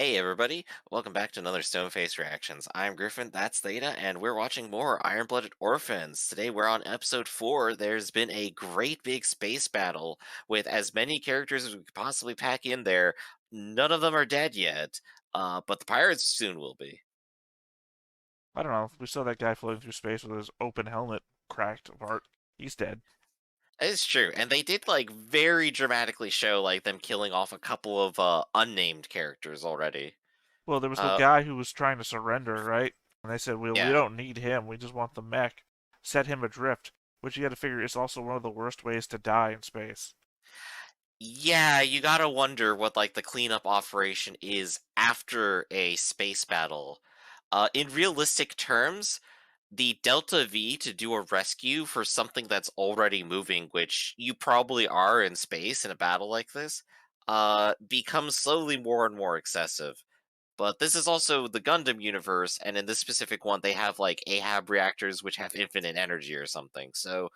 Hey everybody, welcome back to another Stoneface Reactions. I'm Griffin, that's Theta, and we're watching more Iron-Blooded Orphans. Today we're on episode 4. There's been a great big space battle with as many characters as we could possibly pack in there. None of them are dead yet, but the pirates soon will be. I don't know. We saw that guy floating through space with his open helmet cracked apart. He's dead. It's true, and they did like very dramatically show like them killing off a couple of unnamed characters already. Well, there was the Uh, guy who was trying to surrender, right? And they said, "We yeah. don't need him. We just want the mech. Set him adrift." Which you got to figure is also one of the worst ways to die in space. Yeah, you gotta wonder what like the cleanup operation is after a space battle. In realistic terms, the Delta V to do a rescue for something that's already moving, which you probably are in space in a battle like this, becomes slowly more and more excessive. But this is also the Gundam universe, and in this specific one, they have like Ahab reactors which have infinite energy or something. So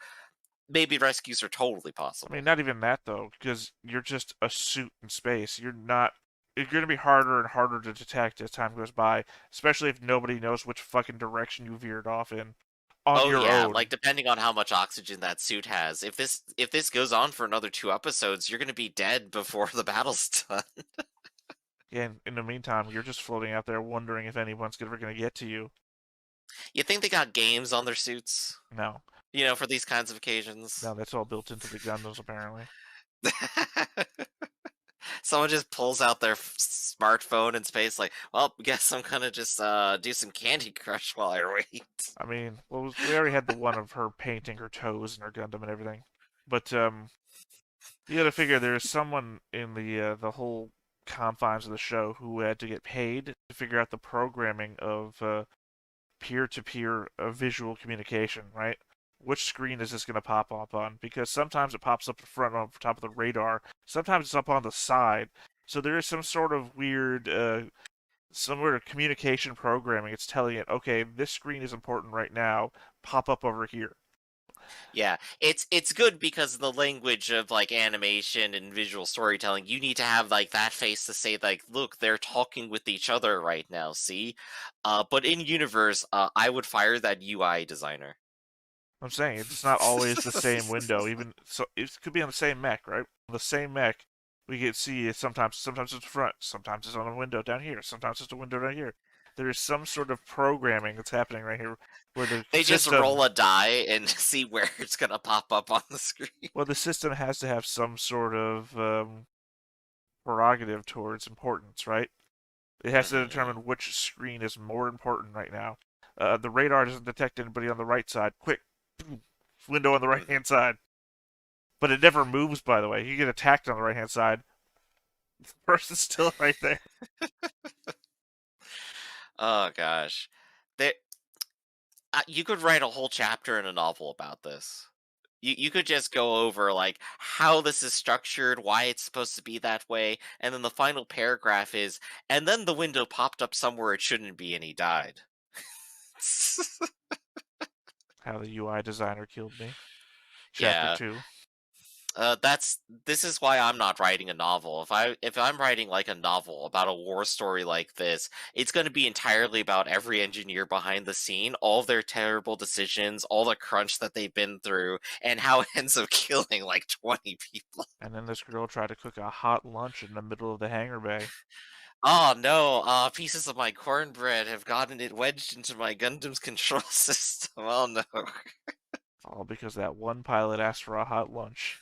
maybe rescues are totally I mean, possible. not even that though, because you're just a suit in space. You're not. It's going to be harder and harder to detect as time goes by, especially if nobody knows which fucking direction you veered off in on Oh your yeah, own. like depending on how much oxygen that suit has. If this goes on for another 2 episodes, you're gonna be dead before the battle's done. And in the meantime, you're just floating out there wondering if anyone's ever going to get to you. You think they got games on their suits? No, For these kinds of occasions? no, that's all built into the Gundams apparently. Someone just pulls out their smartphone in space, like, well, guess I'm gonna just do some Candy Crush while I wait. I mean, well, we already had the one of her painting her toes in her Gundam and everything, but you got to figure there's someone in the whole confines of the show who had to get paid to figure out the programming of peer-to-peer visual communication, right? Which screen is this going to pop up on? Because sometimes it pops up in front on top of the radar, sometimes it's up on the side. So there is some sort of weird, some sort of communication programming. It's telling it, okay, this screen is important right now. Pop up over here. Yeah, it's good because of the language of like animation and visual storytelling. You need to have like that face to say like, look, they're talking with each other right now. See, but in universe, I would fire that UI designer. I'm saying it's not always the same window. Even so, it could be on the same mech, right? On the same mech, we can see it sometimes it's front, sometimes it's on a window down here, sometimes it's a window down here. There is some sort of programming that's happening right here where the They just roll system, a die and see where it's gonna pop up on the screen. well, the system has to have some sort of prerogative towards importance, right? It has to Mhm. determine which screen is more important right now. The radar doesn't detect anybody on the right side. Quick, window on the right Mhm. hand side. But it never moves, by the way. You get attacked on the right hand side. The person's still right there. Oh gosh, there. You could write a whole chapter in a novel about this. You could just go over like how this is structured, why it's supposed to be that way, and then the final paragraph is, and then the window popped up somewhere it shouldn't be, and he died. How the UI designer killed me. Chapter Yeah, 2. this is why I'm not writing a novel. If I'm writing like a novel about a war story like this, it's going to be entirely about every engineer behind the scene, all their terrible decisions, all the crunch that they've been through, and how it ends up killing like 20 people. And then this girl tried to cook a hot lunch in the middle of the hangar bay. Oh no, pieces of my cornbread have gotten it wedged into my Gundam's control system. Oh no. All because that one pilot asked for a hot lunch.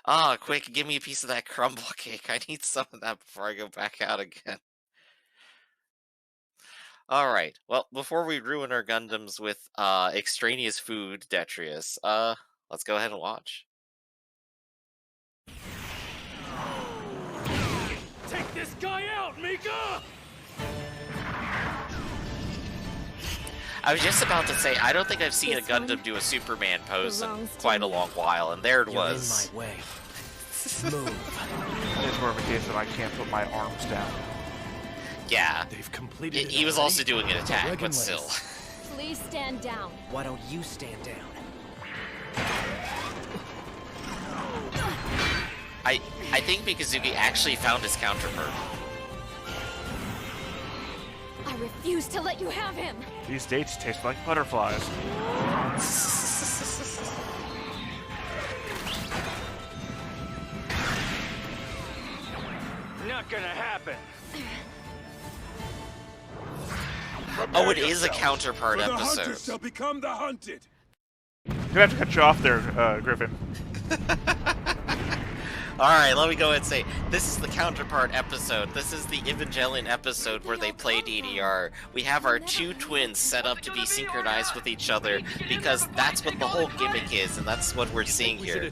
Ah, quick, give me a piece of that crumble cake. I need some of that before I go back out again. Alright, well, before we ruin our Gundams with, extraneous food, detritus, let's go ahead and watch. Take this guy out, Mika! I was just about to say, I don't think I've seen a This one Gundam do a Superman pose in belongs to quite a me. long while, and there it You're was. in my way. Move. It's more of a case that I can't put my arms down. Yeah, They've completed it he was already? also doing an attack, but Reckon still. less. Please stand down. Why don't you stand down? I think Mikazuki actually found his counterpart. I refuse to let you have him. These dates taste like butterflies. Not gonna happen. Oh, it is a counterpart For the hunter episode. shall become the hunted. I'm gonna have to cut you off there, Griffin. Alright, let me go ahead and say, this is the counterpart episode. This is the Evangelion episode where they play DDR. We have our two twins set up to be synchronized with each other because that's what the whole gimmick is, and that's what we're seeing here.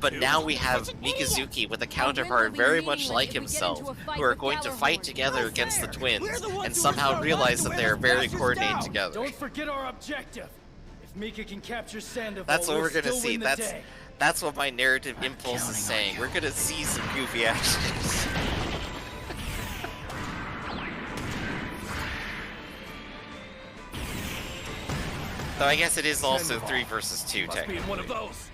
But now we have Mikazuki with a counterpart very much like himself, who are going to fight together against the twins, and somehow realize that they are very coordinated together. Don't forget our objective. If Mika can capture Sandoval, That's what we'll we're gonna still see. win the day. That's what my narrative impulse is saying. We're gonna see some goofy actions. Though I guess it is also 3 versus 2 Must be in technically. one of those.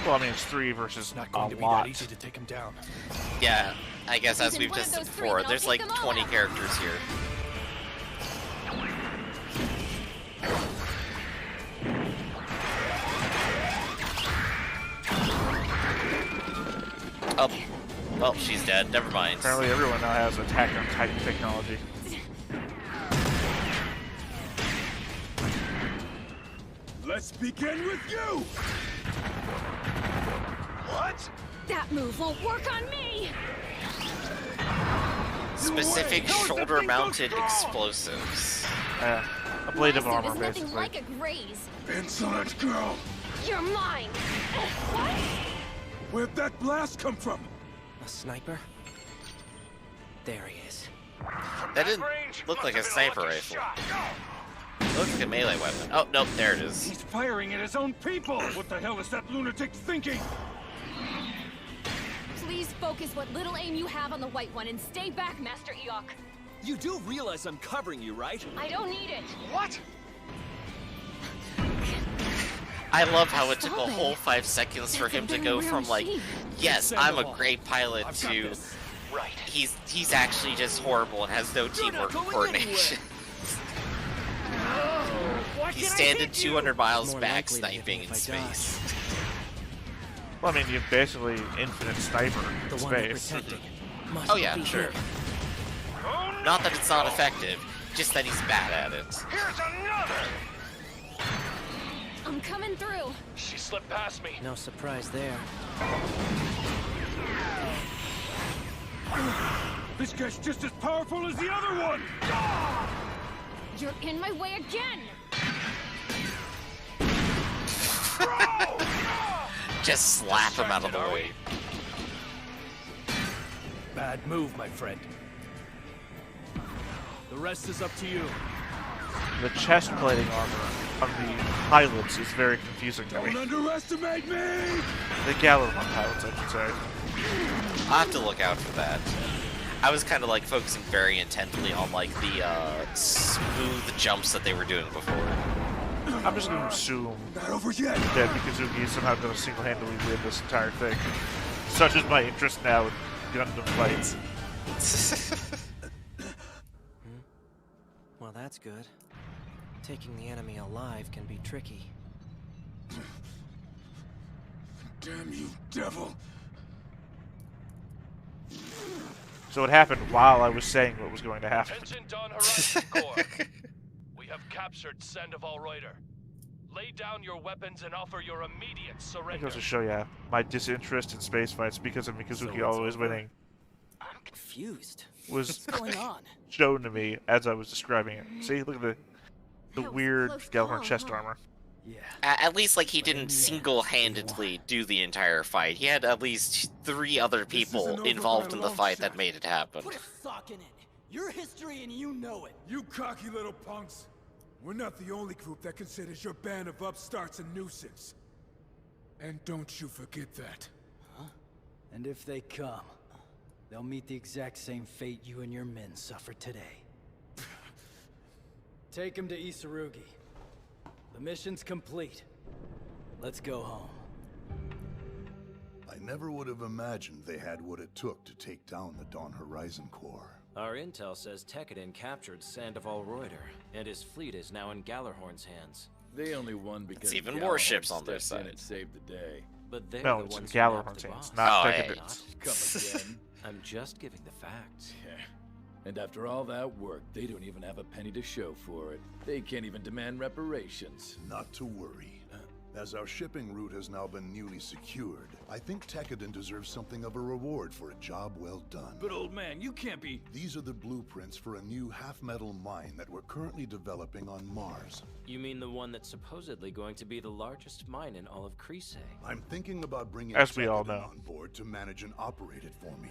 Well, I mean, it's 3 versus Not a going to be lot. that easy to take him down. Yeah, I guess as He's in we've one of just said those three, before, and I'll there's take like them all 20 out. characters here. Oh, well, she's dead. Never mind. Apparently everyone now has Attack on Titan technology. Let's begin with you. What? That move won't work on me. Specific shoulder-mounted explosives. A blade of My suit armor, is nothing basically. like a graze. Insolent girl. You're mine. What? Where'd that blast come from? A sniper? There he is. That didn't look like a sniper rifle. It looks like a melee weapon. Oh, nope, there it is. He's firing at his own people. What the hell is that lunatic thinking? Please focus what little aim you have on the white one and stay back, Master Eok. You do realize I'm covering you, right? I don't need it. What? I love how it took a Stop it. whole 5 seconds for That's a him to very go rare from like, machine. yes, I'm a great pilot I've got to this. Right. he's actually just horrible and has no teamwork or going coordination. Why He's can't I standing hit you? 200 miles More back likely to hit me sniping if in I dodge. space. Well, I mean, you're basically infinite sniper The in one they're space. protecting must Oh yeah, be sure. him. Not that it's not effective, just that he's bad at it. Here's another. I'm coming through. She slipped past me. No surprise there. This guy's just as powerful as the other one. You're in my way again. Just slap him out of the way. Bad move, my friend. The rest is up to you. The chest plating armor on the pilots is very confusing to Don't me. underestimate me. The Galleron pilots, I should say. I'll have to look out for that. I was kind of like focusing very intently on like the smooth jumps that they were doing before. I'm just gonna assume Not over yet. that Mikazuki is somehow gonna single-handedly win this entire thing. Such is my interest now in Gundam fights. Well, that's good. Taking the enemy alive can be tricky. Damn you, devil. So it happened while I was saying what was going to happen. Attention Dawn Horizon Corps. We have captured Sandoval Reuter. Lay down your weapons and offer your immediate It surrender. goes to show you my disinterest in space fights because of Mikazuki So it's always over? winning I'm confused. was What's going on? shown to me as I was describing it. See, look at the That was a weird close Galleron call, chest huh? armor. Yeah. At least like he didn't single-handedly do the entire fight. He had at least 3 other people isn't over involved by in a the long fight that shot. made it happen. Put a sock in it. Your history and you know it. You cocky little punks. We're not the only group that considers your band of upstarts a nuisance. And don't you forget that. And if they come, they'll meet the exact same fate you and your men suffered today. Take him to Isarugi. The mission's complete. Let's go home. I never would have imagined they had what it took to take down the Dawn Horizon Corps. Our intel says Tekkadan captured Sandoval Reuter, and his fleet is now in Gallarhorn's hands. They only won because It's even more ships on their stepped in side. and saved the day. But they're No, the it's in ones who nabbed Gallarhorn's the hands, boss. not Oh, hey. Tekkadan's. Come again. I'm just giving the facts. Yeah. And after all that work, they don't even have a penny to show for it. They can't even demand reparations. Not to worry. As our shipping route has now been newly secured, I think Tekkadan deserves something of a reward for a job well done. But old man, you can't be... These are the blueprints for a new half-metal mine that we're currently developing on Mars. You mean the one that's supposedly going to be the largest mine in all of Kreese? I'm thinking about bringing As we all Tekkadan know. on board to manage and operate it for me.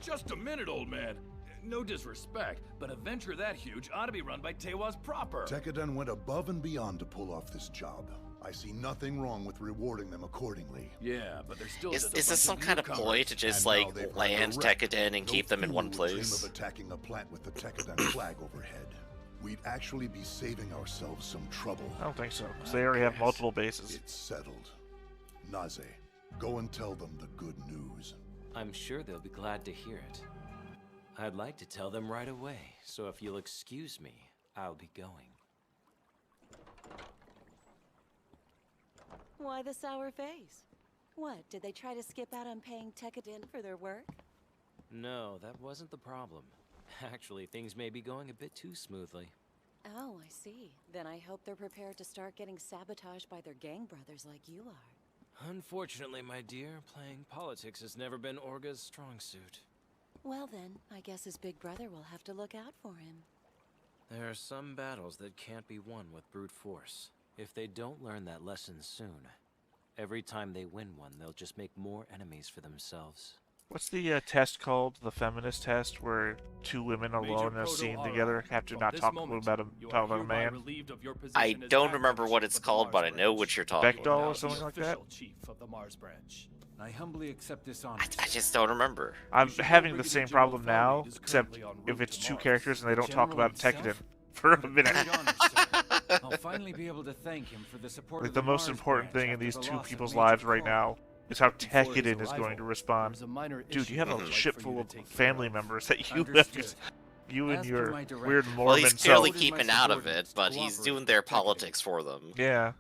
Just a minute, old man. No disrespect, but a venture that huge ought to be run by Tewas proper. Tekkadan went above and beyond to pull off this job. I see nothing wrong with rewarding them accordingly. Yeah, but there's still Is just a this bunch some of kind of newcomers. ploy to just, And now like, they've land got a wreck. Tekkadan and No keep them in fool one would dream place? of attacking a plant with the Tekkadan flag overhead. We'd actually be saving ourselves some trouble. I don't think so, because they already have multiple bases. It's settled. Naze, go and tell them the good news. I'm sure they'll be glad to hear it. I'd like to tell them right away, so if you'll excuse me, I'll be going. Why the sour face? What, did they try to skip out on paying Tekkadan for their work? No, that wasn't the problem. Actually, things may be going a bit too smoothly. Oh, I see. Then I hope they're prepared to start getting sabotaged by their gang brothers like you are. Unfortunately, my dear, playing politics has never been Orga's strong suit. Well then, I guess his big brother will have to look out for him. There are some battles that can't be won with brute force. If they don't learn that lesson soon, every time they win one, they'll just make more enemies for themselves. What's the test called? The feminist test, where two women alone in a scene together have to not talk about a man? I don't remember what it's called, but I know what you're talking Bechdel about. or something like that? Chief of the Mars branch. I humbly accept this honor. I just don't remember. I'm having the same problem now, except if it's two characters and they don't talk about Tekkadan for a minute. I'll finally be able to thank him for the support Like of the most Mars important branch thing in after these the two loss of people's Major lives right Cole. now is how Before his Tekkadan is arrival, going to respond. there was a minor Dude, issue you have I'd a like ship for full you of to take care family of. members that you have Understood. just... You and As per your my directive. weird Well, Mormon he's clearly self. keeping out of it, but he's doing their politics for them. Yeah.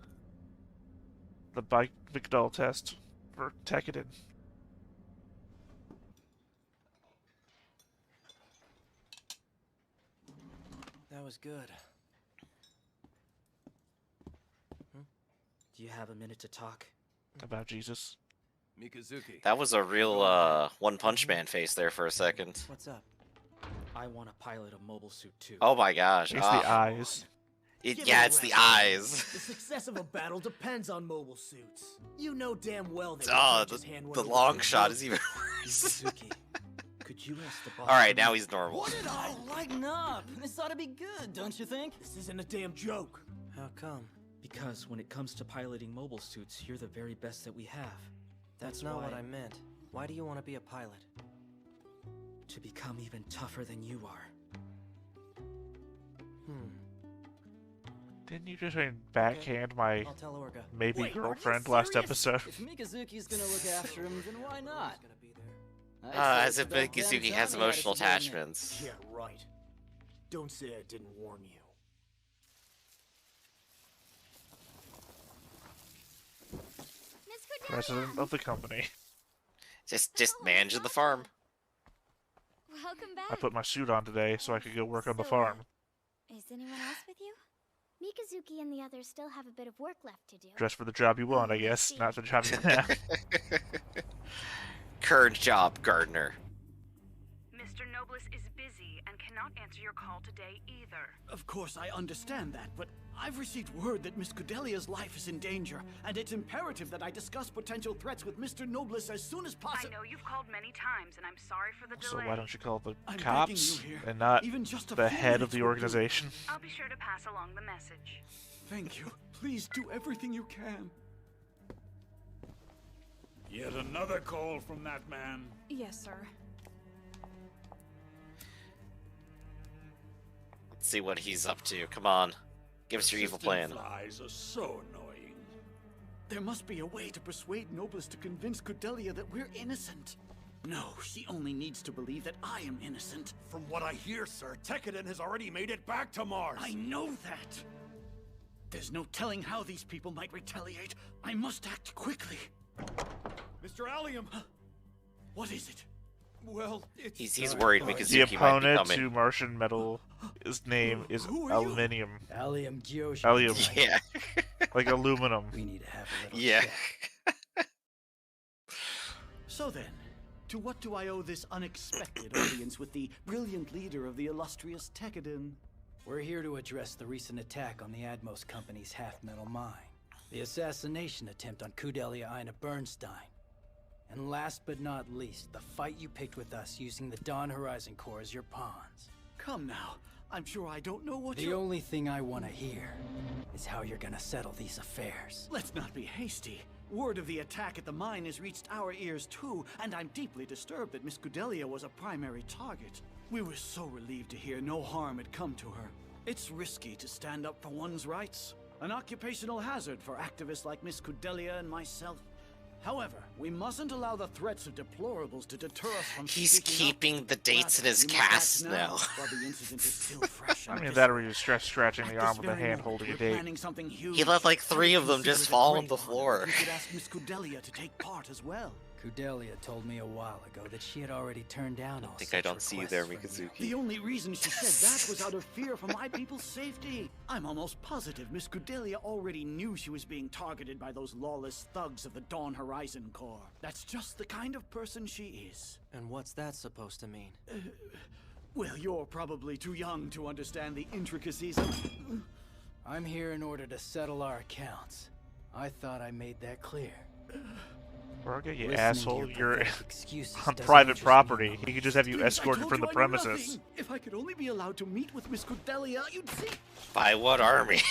The Bechdel test for Tekkadan. That was good. Do you have a minute to talk? About Jesus. Mikazuki. That was a real One Punch Man face there for a second. What's up? I want to pilot a mobile suit too. Oh my gosh. It's the eyes. Yeah, it's the eyes. The success of a battle depends on mobile suits. You know damn well that The long shot is even worse. Could you ask the boss? Alright, now he's normal. Oh, lighten up! This ought to be good, don't you think? This isn't a damn joke. How come? Because when it comes to piloting mobile suits, you're the very best that we have. That's not what I meant. Why do you want to be a pilot? To become even tougher than you are. Didn't you just backhand my I'll tell Orga. maybe Wait, girlfriend are you last serious? episode? If Mikazuki's gonna look after him, then why not? As if Mikazuki has emotional attachments. Yeah, right. Don't say I didn't warn you. President of the company. Just managing the farm. Welcome back. I put my suit on today so I could go work on the farm. Is anyone else with you? Mikazuki and the others still have a bit of work left to do. Dress for the job you want, I guess, not the job you have. Current job, gardener. Mr. Nobles is busy and cannot answer your call today either. Of course, I understand that, but I've received word that Miss Cordelia's life is in danger, and it's imperative that I discuss potential threats with Mr. Nobles as soon as possible. I know you've called many times, and I'm sorry for the So delay. why don't you call the I'm cops begging you here. and not Even just a the few head of minutes the will do. organization? I'll be sure to pass along the message. Thank you. Please do everything you can. Yet another call from that man. Yes, sir. Let's see what he's up to. Come on. Give us your evil plan. Flies are so annoying. There must be a way to persuade Nobles to convince Cordelia that we're innocent. No, she only needs to believe that I am innocent. From what I hear, sir, Tekkadan has already made it back to Mars. I know that. There's no telling how these people might retaliate. I must act quickly. Mr. Allium! What is it? Well, it's... He's worried The Mikazuki might be opponent coming. to Martian metal, his name is Aluminium. Allium Gyoshin. Allium. Yeah. Like aluminum. We need to have a little Yeah. chat. So then, to what do I owe this unexpected audience with the brilliant leader of the illustrious Tekkadan? We're here to address the recent attack on the Atmos Company's half-metal mine. The assassination attempt on Cordelia Ina Bernstein. And last but not least, the fight you picked with us using the Dawn Horizon Core as your pawns. Come now, I'm sure I don't know what The only thing I want to hear is how you're gonna settle these affairs. Let's not be hasty. Word of the attack at the mine has reached our ears too, and I'm deeply disturbed that Miss Cordelia was a primary target. We were so relieved to hear no harm had come to her. It's risky to stand up for one's rights. An occupational hazard for activists like Miss Cordelia and myself. However, we mustn't allow the threats of deplorables to deter us from He's speaking up. keeping the dates in his We must act cast now. while the incident is still fresh. I mean, that or you're scratching the arm with a hand holding a date. He let like 3 of them just fall on the floor. We could ask Miss Cordelia to take part as well. Cordelia told me a while ago that she had already turned down all I think I don't see you there, requests from Mikazuki. The only reason she said that was out of fear for my people's safety. I'm almost positive Miss Cordelia already knew she was being targeted by those lawless thugs of the Dawn Horizon Corps. That's just the kind of person she is. And what's that supposed to mean? Well, you're probably too young to understand the intricacies of... I'm here in order to settle our accounts. I thought I made that clear. Rocket, you Listening to asshole, your you're pathetic excuses on doesn't private interest me property. in the He could just have you Please, I escorted told from the you I knew premises. nothing. If I could only be allowed to meet with Miss Cordelia, you'd see... By what army?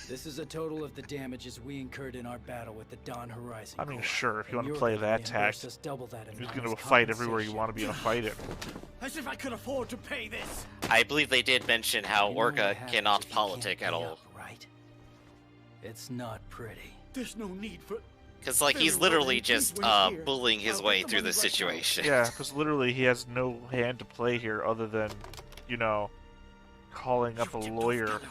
This is a total of the damages we incurred in our battle with the Dawn Horizon I mean, Corps. sure, if you want And to you're play gonna that reimburse tack. us double that He's amount going to as fight everywhere you compensation. want to be in a fight in. As if I could afford to pay this. I believe they did mention how You know what Orca happens cannot if you politic can't at pay all. up, right? It's not pretty. There's no need for... Because, like, he's Very well literally then, just, please wait here. bullying his I'll way get the through money the right now. situation. Yeah, because literally he has no hand to play here other than, you know, calling up a lawyer.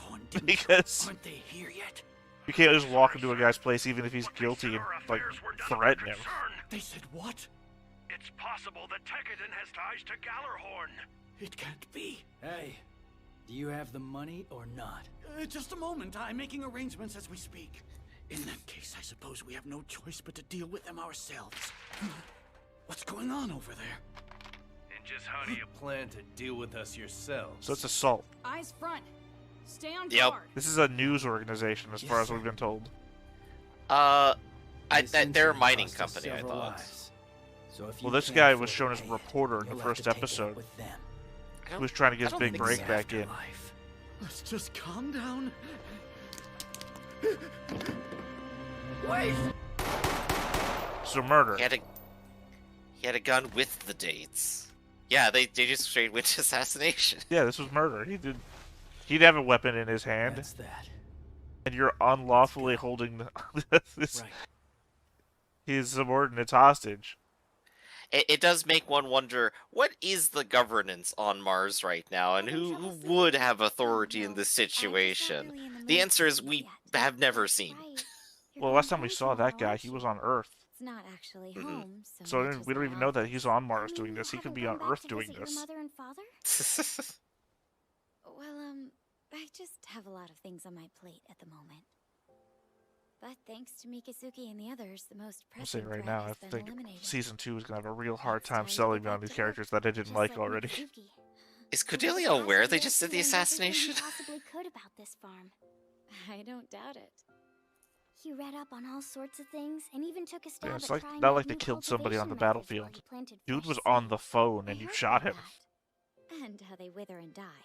Because Aren't they here yet? you can't just walk into a guy's place even if he's guilty and, like, threaten him. They said what? It's possible that Tekkadan has ties to Gallerhorn. It can't be. Hey, do you have the money or not? Just a moment. I'm making arrangements as we speak. In that case, I suppose we have no choice but to deal with them ourselves. What's going on over there? And just how do you plan to deal with us yourselves? So it's assault. Eyes front. Stay on Yep. guard. This is a news organization as far as we've been told. This They're a incident mining cost us company, I several thought. lives. So if Well, you this can't guy was afford shown to as a pay it, reporter in the you'll have first to take it up episode. with them. He was trying to get I his don't big think break so. back in. Afterlife. Let's just calm down. Wait! So murder. He had a gun with the dates. Yeah, they just straight went to assassination. Yeah, this was murder. He'd have a weapon in his hand. That's that. And you're unlawfully holding this, Right. his subordinates hostage. It does make one wonder, what is the governance on Mars right now, and who would have authority in this situation? The answer is we have never seen. Well, last time we saw that guy, he was on Earth. It's not actually Mhm. home, So much as we don't I even know that often he's say. on Mars I doing mean, this. He could haven't be gone on back Earth to doing visit this. Your mother and father? Well, I just have a lot of things on my plate at the moment. But thanks to Mikazuki and the others, the most I'll say pressing right threat now, I has been think eliminated. Season 2 is going to have a real hard It's time time to selling get me on back these to characters work, that I didn't just like already. Mikazuki. Is Who Cordelia was aware they possibly just did the doing everything assassination? he possibly could about this farm. I don't doubt it. He read up on all sorts of things and even took a stab Yeah, it's at like trying not out like they new killed somebody on the cultivation methods while battlefield. he planted Dude fresh was on seeds. the phone I and you heard shot about him. that. And how they wither and die.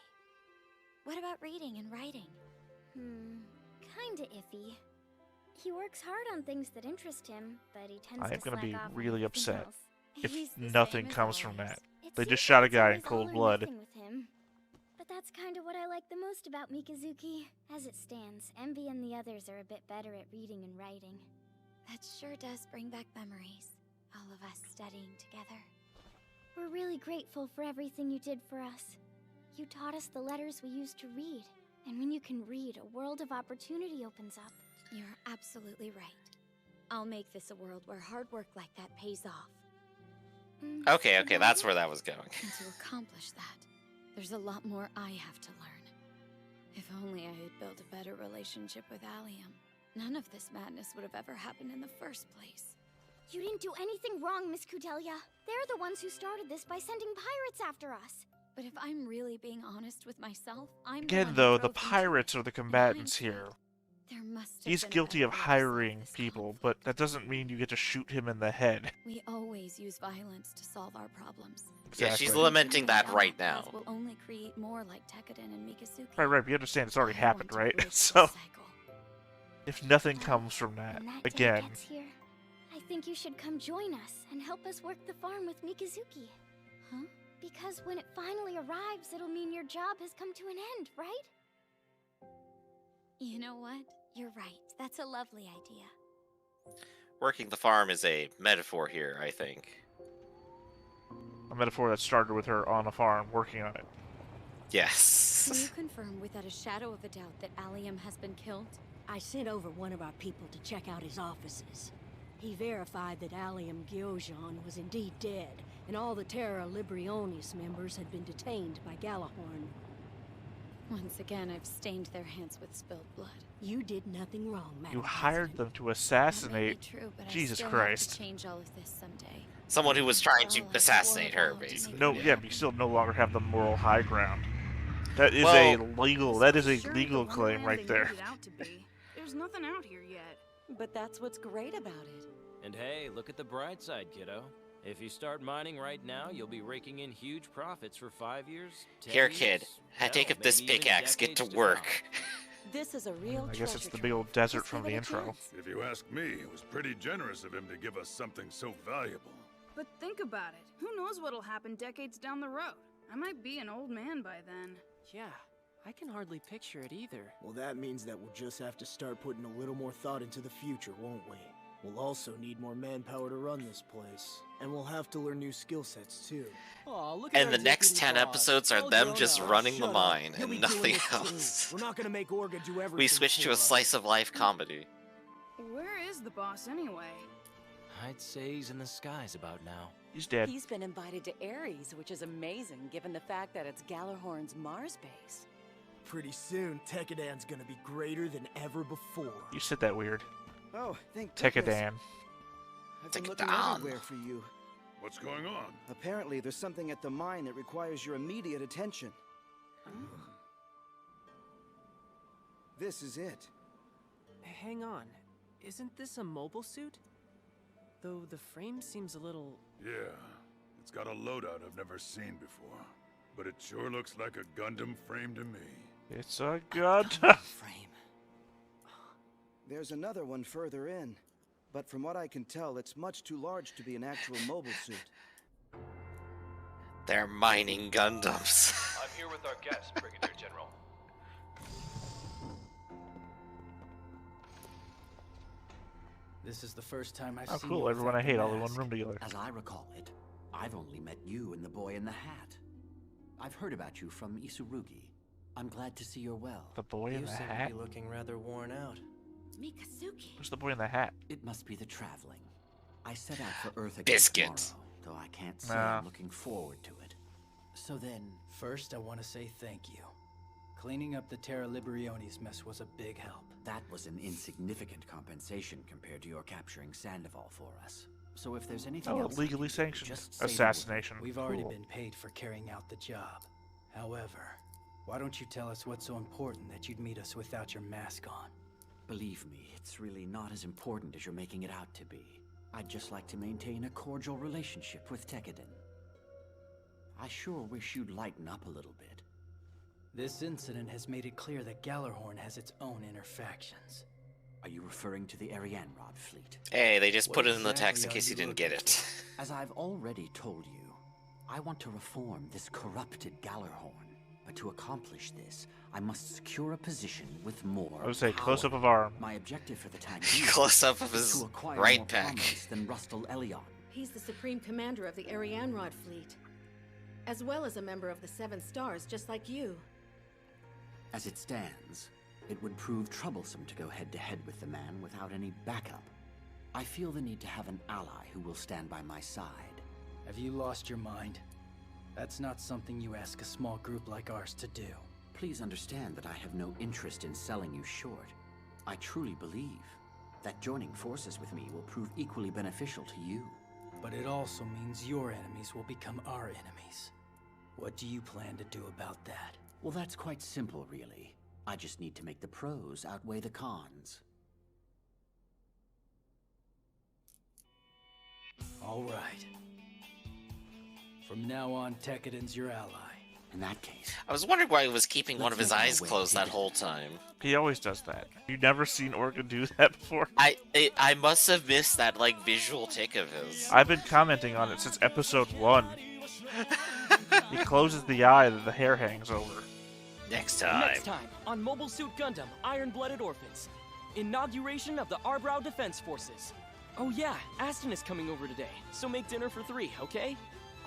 What about reading and writing? Kinda iffy. He works hard on things that interest him, but he tends I am to going to be slack off on really everything upset else. if He's the nothing same as comes from always. that. It They seems just shot a like it's guy in always all cold or blood. nothing with him. But that's kind of what I like the most about Mikazuki. As it stands, Envy and the others are a bit better at reading and writing. That sure does bring back memories. All of us studying together. We're really grateful for everything you did for us. You taught us the letters we used to read. And when you can read, a world of opportunity opens up. You're absolutely right. I'll make this a world where hard work like that pays off. Okay, that's where that was going. And to accomplish that, there's a lot more I have to learn. If only I had built a better relationship with Allium, none of this madness would have ever happened in the first place. You didn't do anything wrong, Miss Kudelia. They're the ones who started this by sending pirates after us. But if I'm really being honest with myself, I'm Again, though, the pirates are the combatants here. There must have He's been a guilty better of way to hiring solve this people, but that doesn't mean you get to shoot him in the head. We always use violence to solve our problems. Yeah, she's Exactly. lamenting that right now. Will only create more like Tekkadan and Mikazuki. Right, but you understand it's already I want happened, to right? break the So, cycle. if nothing comes from that, When that day again, gets here, I think you should come join us and help us work the farm with Mikazuki. Huh? Because when it finally arrives, it'll mean your job has come to an end, right? You know what? You're right. That's a lovely idea. Working the farm is a metaphor here, I think. a metaphor that started with her on a farm working on it. Yes. Can you confirm without a shadow of a doubt that Allium has been killed? I sent over one of our people to check out his offices. He verified that Allium Gyojan was indeed dead, and all the Terra Librionis members had been detained by Galahorn. Once again, I've stained their hands with spilled blood. You did nothing wrong, Madam You hired them to assassinate. True, but Jesus I still Christ. Have to change all of this someday. Someone who was trying to assassinate her, basically. No, yeah, but you still no longer have the moral high ground. That is Well, that is a legal claim right there. There's nothing out here yet. But that's what's great about it. And hey, look at the bright side, kiddo. If you start mining right now, you'll be raking in huge profits for 5 years. 10 Here, years, kid. Take up this maybe even pickaxe. Get to decades work. This is a real I guess it's the treasure big old trove. desert Just from give the it a intro. chance. If you ask me, it was pretty generous of him to give us something so valuable. But think about it. Who knows what'll happen decades down the road? I might be an old man by then. Yeah, I can hardly picture it either. Well, that means that we'll just have to start putting a little more thought into the future, won't we? We'll also need more manpower to run this place. And we'll have to learn new skill sets, too. Aw, look at And our the next deputy 10 boss. episodes are All them grown just up. running Shut the up. mine You'll be and doing nothing this too. else. We're not gonna make Orga do everything We switched to for a us. slice of life comedy. Where is the boss anyway? I'd say he's in the skies about now. He's dead. He's been invited to Ares, which is amazing given the fact that it's Galahorn's Mars base. Pretty soon, Tekkadan's gonna be greater than ever before. You said that weird. Oh, thank goodness. Tekkadan. I've been looking Tekkadan. everywhere for you. What's going on? Apparently, there's something at the mine that requires your immediate attention. This is it. Hang on, isn't this a mobile suit? Though the frame seems a little... Yeah, it's got a loadout I've never seen before. But it sure looks like a Gundam frame to me. It's a Gundam. Frame. There's another one further in. But from what I can tell, it's much too large to be an actual mobile suit. They're mining Gundams. I'm here with our guest, Brigadier General. This is the first time I've Oh, seen cool. you Everyone I without the hate all in one mask. room together. As I recall it, I've only met you and the boy in the hat. I've heard about you from Isurugi. I'm glad to see you're well. The boy in You the seem to hat? be looking rather worn out. Mikazuki. Who's the boy in the hat? It must be the traveling. I set out for Earth again Biscuit. tomorrow, though I can't say Nah. I'm looking forward to it. So then, first I want to say thank you. Cleaning up the Terra Librionis mess was a big help. That was an insignificant compensation compared to your capturing Sandoval for us. So if there's anything Oh, else, legally sanctioned just say the word. assassination. We've already Cool. been paid for carrying out the job. However, why don't you tell us what's so important that you'd meet us without your mask on? Believe me, it's really not as important as you're making it out to be. I'd just like to maintain a cordial relationship with Tekkadan. I sure wish you'd lighten up a little bit. This incident has made it clear that Galahorn has its own inner factions. Are you referring to the Arianrod fleet? Hey, they just What put it in the exactly text in are case you you didn't get looking it. As I've already told you, I want to reform this corrupted Galahorn. But to accomplish this, I must secure a position with more I would say power. close-up of arm. My objective for the time being Close-up of is his to acquire right more pec. prominence than Rustal Elion. He's the supreme commander of the Arianrod fleet, as well as a member of the Seven Stars, just like you. As it stands, it would prove troublesome to go head-to-head with the man without any backup. I feel the need to have an ally who will stand by my side. Have you lost your mind? That's not something you ask a small group like ours to do. Please understand that I have no interest in selling you short. I truly believe that joining forces with me will prove equally beneficial to you. But it also means your enemies will become our enemies. What do you plan to do about that? Well, that's quite simple, really. I just need to make the pros outweigh the cons. All right. From now on, Tekkadan's your ally. In that case, I was wondering why he was keeping one of his eyes closed that whole time. He always does that. You never seen Orga do that before? I must have missed that like visual tick of his. I've been commenting on it since episode 1. He closes the eye that the hair hangs over. Next time. Next time on Mobile Suit Gundam, Iron-Blooded Orphans. Inauguration of the Arbrow Defense Forces. Oh yeah, Aston is coming over today, so make dinner for 3, okay?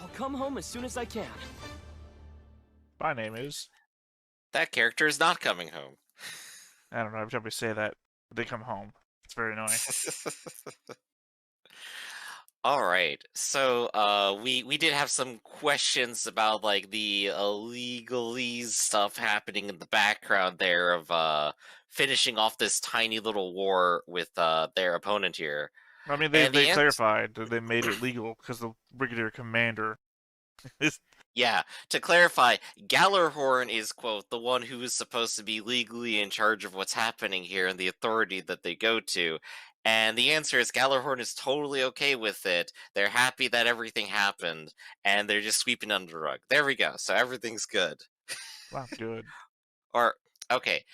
I'll come home as soon as I can. My name is... That character is not coming home. I don't know, every time we say that, they come home. It's very annoying. Alright, so we did have some questions about like the legalese stuff happening in the background there of finishing off this tiny little war with their opponent here. I mean, they clarified that they made it legal because the Brigadier Commander is... Yeah, to clarify, Gallarhorn is, quote, the one who is supposed to be legally in charge of what's happening here and the authority that they go to. And the answer is Gallarhorn is totally okay with it. They're happy that everything happened, and they're just sweeping under the rug. There we go, so everything's good. Wow, good. Or, okay.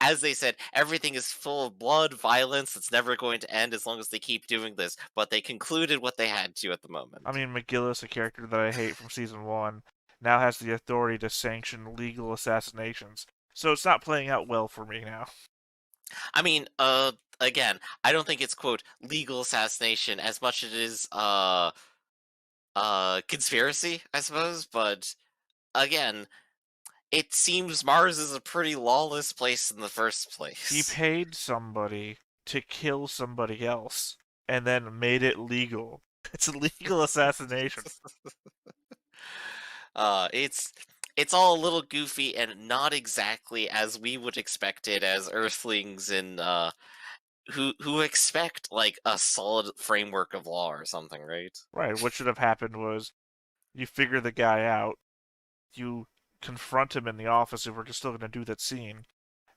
As they said, everything is full of blood, violence, it's never going to end as long as they keep doing this, but they concluded what they had to at the moment. I mean, McGillis, a character that I hate from Season 1, now has the authority to sanction legal assassinations. So it's not playing out well for me now. I mean, again, I don't think it's, quote, legal assassination as much as it is, conspiracy, I suppose, but, again... It seems Mars is a pretty lawless place in the first place. He paid somebody to kill somebody else, and then made it legal. It's a legal assassination. It's all a little goofy and not exactly as we would expect it as Earthlings and who expect like a solid framework of law or something, right? Right. What should have happened was you figure the guy out, you confront him in the office if we're just still going to do that scene.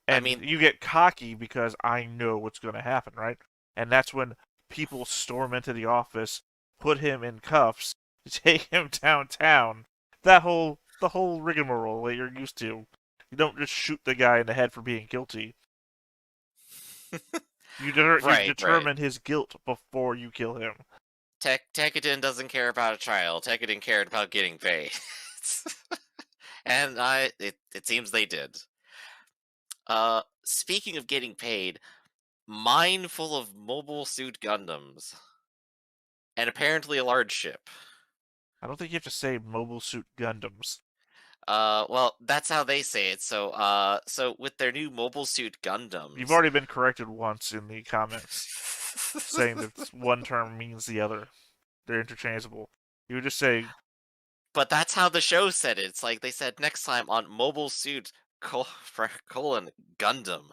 And I mean, you get cocky because I know what's going to happen, right? And that's when people storm into the office, put him in cuffs, take him downtown. The whole rigmarole that you're used to. You don't just shoot the guy in the head for being guilty. You determine his guilt before you kill him. Tekkadan doesn't care about a trial. Tekkadan cared about getting paid. And it seems they did. Speaking of getting paid, mine full of Mobile Suit Gundams. And apparently a large ship. I don't think you have to say Mobile Suit Gundams. Well, that's how they say it. So with their new Mobile Suit Gundams... You've already been corrected once in the comments, saying that one term means the other. They're interchangeable. You would just say... But that's how the show said it. It's like they said next time on Mobile Suit Gundam.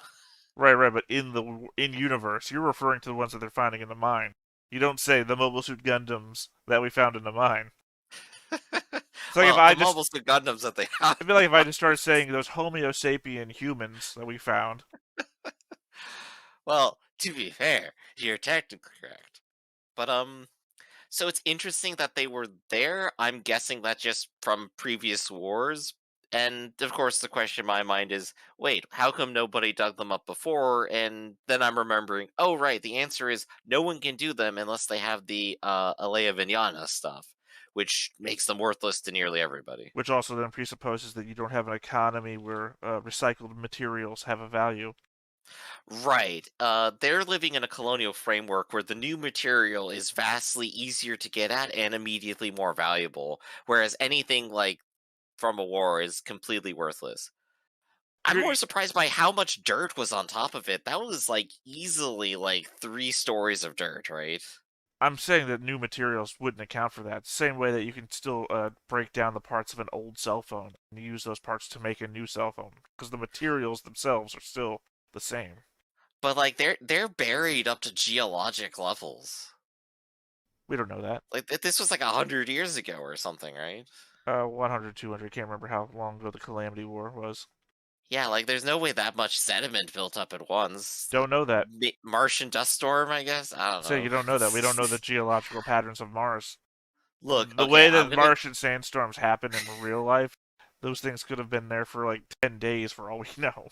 Right, but in universe, you're referring to the ones that they're finding in the mine. You don't say the Mobile Suit Gundams that we found in the mine. It's like well, Mobile Suit Gundams that they found. It'd be like if I just started saying those Homo sapien humans that we found. Well, to be fair, you're technically correct. But so it's interesting that they were there. I'm guessing that just from previous wars. And, of course, the question in my mind is, wait, how come nobody dug them up before? And then I'm remembering, oh, right, the answer is no one can do them unless they have the Alea Vignana stuff. which makes them worthless to nearly everybody. Which also then presupposes that you don't have an economy where recycled materials have a value. Right. They're living in a colonial framework where the new material is vastly easier to get at and immediately more valuable, whereas anything like from a war is completely worthless. I'm more surprised by how much dirt was on top of it. That was like easily like 3 stories of dirt, right? I'm saying that new materials wouldn't account for that. Same way that you can still break down the parts of an old cell phone and use those parts to make a new cell phone, because the materials themselves are still the same. But like they're buried up to geologic levels. We don't know that. Like this was like 100 years ago or something, right? 100, 200. Can't remember how long ago the Calamity War was. Yeah, like there's no way that much sediment built up at once. Don't know that. Martian dust storm, I guess. I don't know. So you don't know that. We don't know the geological patterns of Mars. Look, the way that Martian sandstorms happen in real life, those things could have been there for like 10 days for all we know.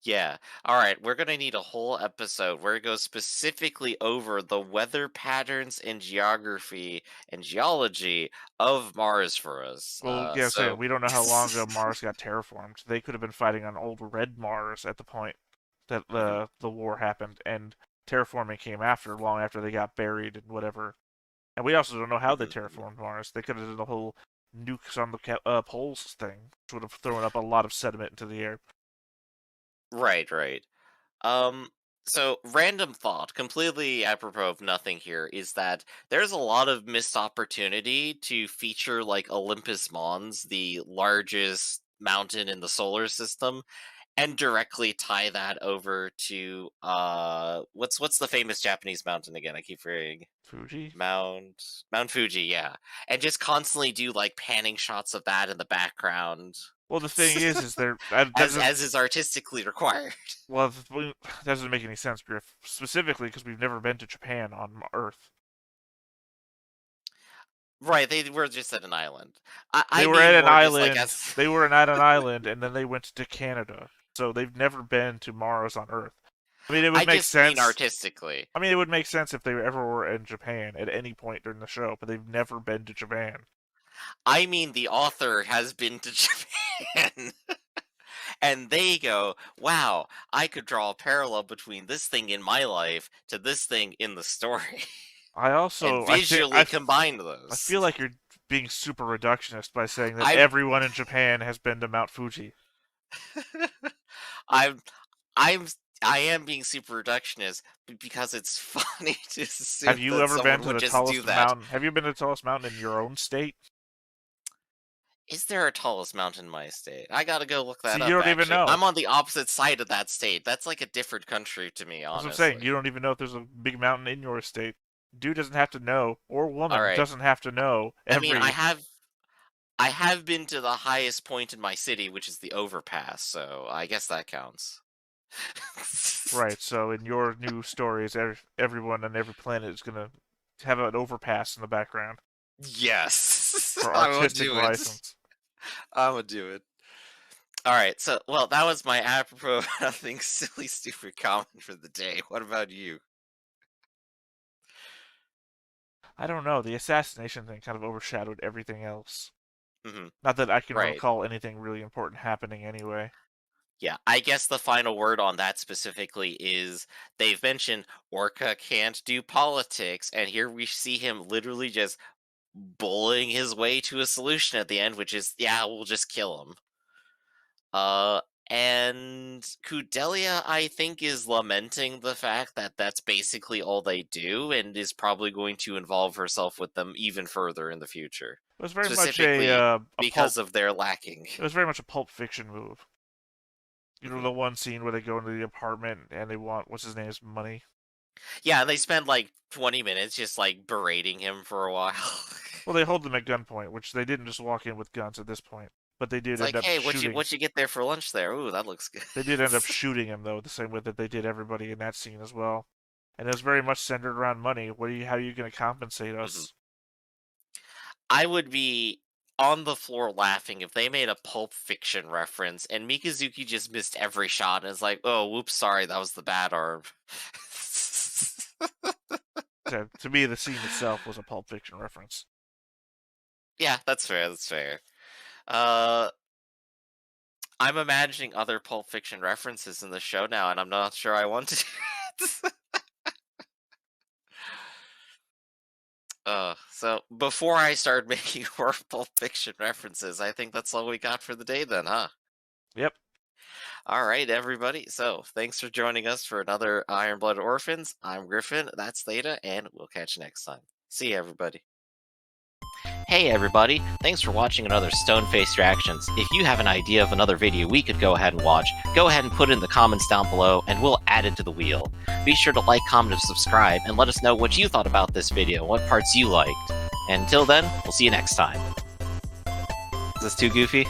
Yeah. All right, we're going to need a whole episode where it goes specifically over the weather patterns and geography and geology of Mars for us. Well, so we don't know how long ago Mars got terraformed. They could have been fighting on old red Mars at the point that the war happened, and terraforming came after, long after they got buried and whatever. And we also don't know how they terraformed Mars. They could have done the whole nukes on the poles thing, which would have thrown up a lot of sediment into the air. Right. So random thought, completely apropos of nothing here, is that there's a lot of missed opportunity to feature like Olympus Mons, the largest mountain in the solar system, and directly tie that over to what's the famous Japanese mountain again? I keep forgetting. Fuji? Mount Fuji, yeah. And just constantly do like panning shots of that in the background. Well, the thing is as is artistically required. Well, that doesn't make any sense, Griff. Specifically because we've never been to Japan on Earth. Right, they were just at an island. They were at an island. They were at an island, and then they went to Canada. So they've never been to Mars on Earth. I mean, it would make sense. Mean artistically. I mean, it would make sense if they ever were in Japan at any point during the show, but they've never been to Japan. I mean, the author has been to Japan. And they go, wow, I could draw a parallel between this thing in my life to this thing in the story. I also and visually combine those. I feel like you're being super reductionist by saying that everyone in Japan has been to Mount Fuji. I am being super reductionist because it's funny to assume Have you that ever been to would the just tallest do that. mountain? Have you been to the tallest mountain in your own state? Is there a tallest mountain in my state? I gotta go look that up. You don't even know. I'm on the opposite side of that state. That's like a different country to me, honestly. That's what I'm saying. You don't even know if there's a big mountain in your state. Dude doesn't have to know, or woman doesn't have to know. I mean, I have been to the highest point in my city, which is the overpass, so I guess that counts. Right, so in your new stories, everyone on every planet is going to have an overpass in the background. Yes! For artistic license. I'm gonna do it. Alright, so, well, that was my apropos nothing silly, stupid comment for the day. What about you? I don't know. The assassination thing kind of overshadowed everything else. Mm-hmm. Not that I can recall anything really important happening anyway. Yeah, I guess the final word on that specifically is they've mentioned Orca can't do politics, and here we see him literally just bullying his way to a solution at the end, which is, yeah, we'll just kill him. And Kudelia, I think, is lamenting the fact that that's basically all they do, and is probably going to involve herself with them even further in the future. It was very much a because of their lacking. It was very much a Pulp Fiction move. You know, the one scene where they go into the apartment and they want, what's his name's money? Yeah, and they spend like 20 minutes just like berating him for a while. Well, they hold them at gunpoint, which they didn't just walk in with guns at this point. But they did end up hey, shooting. what'd you get there for lunch there? Ooh, that looks good. They did end up shooting him, though, the same way that they did everybody in that scene as well. And it was very much centered around money. How are you going to compensate us? Mm-hmm. I would be on the floor laughing if they made a Pulp Fiction reference and Mikazuki just missed every shot and is like, oh, whoops, sorry, that was the bad arm. To me, the scene itself was a Pulp Fiction reference. Yeah, that's fair. That's fair. I'm imagining other Pulp Fiction references in the show now, and I'm not sure I want to do it. So before I start making more Pulp Fiction references, I think that's all we got for the day then, huh? Yep. All right, everybody. So thanks for joining us for another Iron-Blooded Orphans. I'm Griffin, that's Theta, and we'll catch you next time. See you, everybody. Hey everybody, thanks for watching another Stone-Faced Reactions. If you have an idea of another video we could go ahead and watch, go ahead and put it in the comments down below and we'll add it to the wheel. Be sure to like, comment, and subscribe, and let us know what you thought about this video, what parts you liked. And until then, we'll see you next time. Is this too goofy?